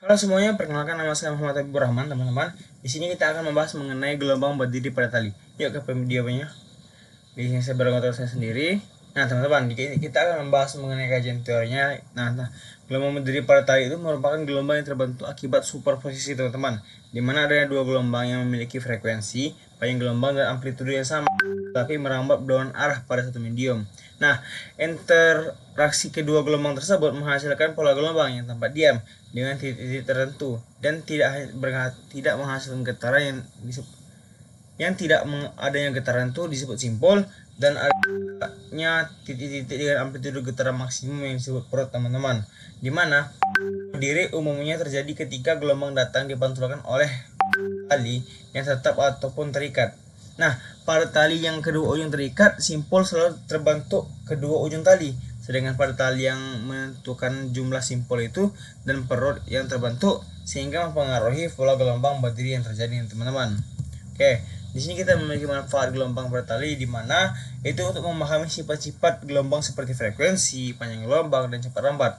Halo semuanya, perkenalkan nama saya Muhammad Habibur Rahman, teman-teman. Di sini kita akan membahas mengenai gelombang berdiri pada tali. Yuk ke videonya. Di sini saya berkontrol saya sendiri. Nah, teman-teman, kita akan membahas mengenai kajian teorinya. Nah, gelombang berdiri pada tali itu merupakan gelombang yang terbentuk akibat superposisi, teman-teman. Di mana adanya dua gelombang yang memiliki frekuensi, panjang gelombang dan amplitudo yang sama, tapi merambat berlawanan arah pada satu medium. Nah, interaksi kedua gelombang tersebut menghasilkan pola gelombang yang tampak diam dengan titik-titik tertentu dan tidak menghasilkan getaran yang tidak adanya getaran itu disebut simpul, dan adanya titik-titik dengan amplitudo getaran maksimum yang disebut perut, teman-teman. Dimana berdiri umumnya terjadi ketika gelombang datang dipantulkan oleh tali yang tetap ataupun terikat. Nah, pada tali yang kedua ujung terikat, simpul selalu terbentuk kedua ujung tali. Sedangkan pada tali yang menentukan jumlah simpul itu dan perut yang terbentuk sehingga mempengaruhi pola gelombang berdiri yang terjadi, teman-teman. Oke, di sini kita memiliki manfaat gelombang pada tali, di mana itu untuk memahami sifat-sifat gelombang seperti frekuensi, panjang gelombang, dan cepat rambat.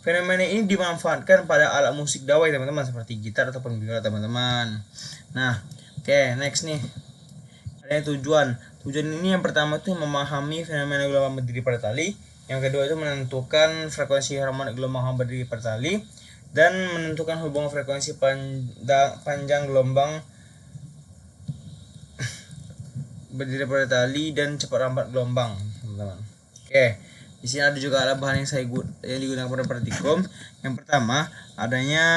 Fenomena ini dimanfaatkan pada alat musik dawai, teman-teman, seperti gitar ataupun biola, teman-teman. Nah, oke, next nih. Ada tujuan. Tujuan ini yang pertama itu memahami fenomena gelombang berdiri pada tali. Yang kedua itu menentukan frekuensi harmonik gelombang berdiri pada tali dan menentukan hubungan frekuensi panjang gelombang berdiri pada tali dan cepat rambat gelombang, teman-teman. Oke. Di sini ada juga alat bahan yang digunakan pada praktikum. Yang pertama, adanya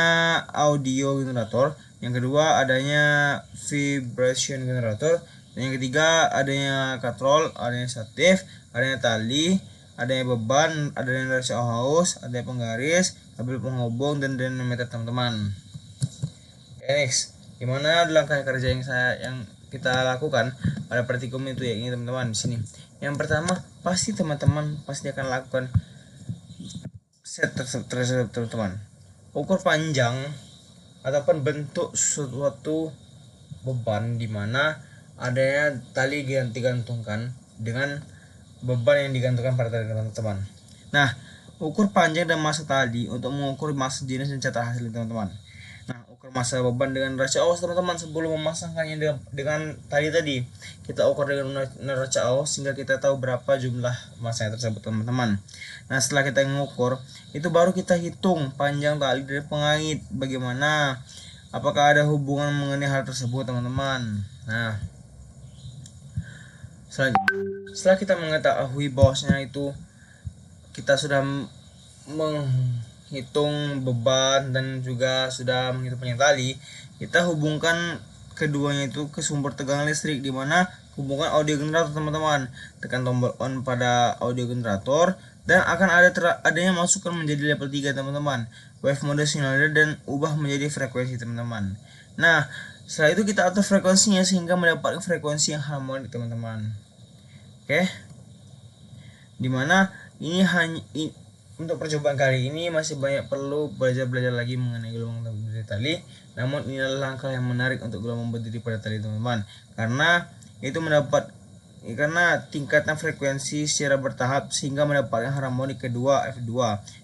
audio generator. Yang kedua, adanya vibration generator. Dan yang ketiga, adanya katrol, adanya statif, adanya tali, adanya beban, adanya ratio haus, adanya penggaris, kabel penghubung, dan dynamometer, teman-teman. Oke, next. Gimana langkah kerja yang kita lakukan pada praktikum itu ya ini, teman-teman. Di sini yang pertama, pasti teman-teman akan lakukan set tersebut, teman-teman. Ukur panjang ataupun bentuk suatu beban di mana adanya tali yang digantungkan dengan beban yang digantungkan pada tali, teman-teman. Nah, ukur panjang dan massa tali untuk mengukur massa jenis dan cetak hasil, teman-teman. Nah, ukur massa beban dengan ratio aus, teman-teman. Sebelum memasangkannya dengan tadi kita ukur dengan ratio aus sehingga kita tahu berapa jumlah massa tersebut, teman-teman. Nah, setelah kita mengukur itu baru kita hitung panjang tali dari pengait. Bagaimana, apakah ada hubungan mengenai hal tersebut, teman-teman. Nah, setelah kita mengetahui bahwasanya itu kita sudah menghitung beban dan juga sudah menghitung panjang tali, kita hubungkan keduanya itu ke sumber tegangan listrik, di mana hubungan audio generator, teman-teman. Tekan tombol on pada audio generator dan akan adanya masukan menjadi level 3, teman-teman. Wave mode simulator dan ubah menjadi frekuensi, teman-teman. Nah, setelah itu kita atur frekuensinya sehingga mendapatkan frekuensi yang harmonik, teman-teman. Oke. Dimana ini hanya untuk percobaan kali ini masih banyak perlu belajar lagi mengenai gelombang berdiri tali. Namun ini adalah langkah yang menarik untuk gelombang berdiri pada tali, teman-teman, karena tingkatan frekuensi secara bertahap sehingga mendapatkan harmonik kedua F2,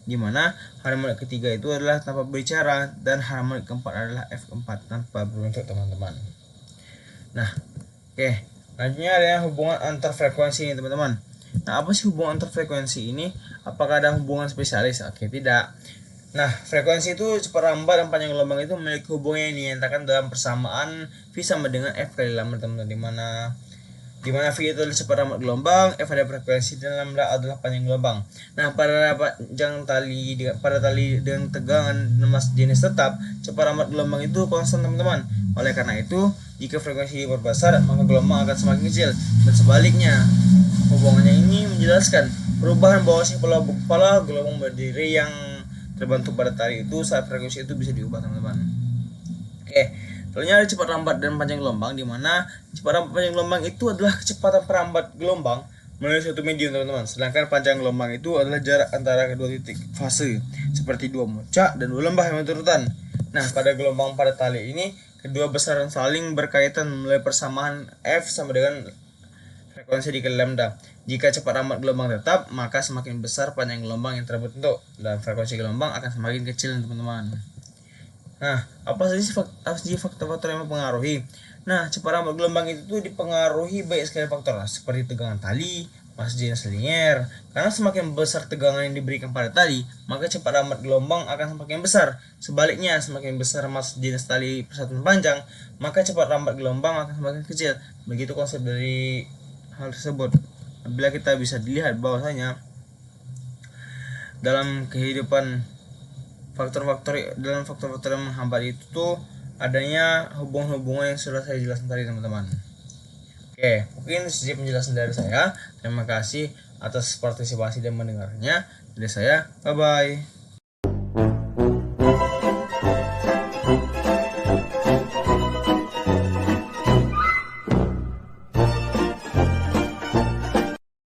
di mana harmonik ketiga itu adalah tanpa berbicara dan harmonik keempat adalah F4 tanpa berbentuk, teman-teman. Nah, oke. Selanjutnya ada hubungan antar frekuensi ini, teman-teman. Nah, apa sih hubungan antar frekuensi ini? Apakah ada hubungan spesialis? Oke, tidak. Nah, frekuensi itu cepat rambat dan panjang gelombang itu memiliki hubungan yang dinyatakan dalam persamaan V sama dengan F kali lambda, teman-teman. Dimana V itu adalah cepat rambat gelombang, F adalah frekuensi, dan lambda adalah panjang gelombang. Nah, pada tali dengan tegangan jenis tetap, cepat rambat gelombang itu konstan, teman-teman. Oleh karena itu, jika frekuensi diperbesar, maka gelombang akan semakin kecil, dan sebaliknya. Hubungannya ini menjelaskan perubahan bawah pola gelombang berdiri yang terbentuk pada tali itu saat frekuensi itu bisa diubah, teman-teman. Oke, selanjutnya ada cepat rambat dan panjang gelombang, di mana cepat rambat panjang gelombang itu adalah kecepatan perambat gelombang melalui suatu medium, teman-teman. Sedangkan panjang gelombang itu adalah jarak antara kedua titik fase, seperti dua muncak dan dua lembah yang berurutan. Nah, pada gelombang pada tali ini, kedua besaran saling berkaitan melalui persamaan F sama dengan frekuensi dikali lambda. Jika cepat rambat gelombang tetap, maka semakin besar panjang gelombang yang terbentuk dan frekuensi gelombang akan semakin kecil, teman-teman. Nah, apa saja faktor-faktor yang mempengaruhi? Nah, cepat rambat gelombang itu tuh dipengaruhi banyak sekali faktor lah, seperti tegangan tali, massa jenis linier. Karena semakin besar tegangan yang diberikan pada tali, maka cepat rambat gelombang akan semakin besar. Sebaliknya, semakin besar massa jenis tali persatuan panjang, maka cepat rambat gelombang akan semakin kecil. Begitu konsep dari hal tersebut. Bila kita bisa dilihat bahwasanya dalam kehidupan faktor-faktor yang menghambat itu tuh adanya hubungan-hubungan yang sudah saya jelaskan tadi teman-teman. Oke, mungkin sekian penjelasan dari saya. Terima kasih atas partisipasi dan mendengarnya. Dari saya, bye bye.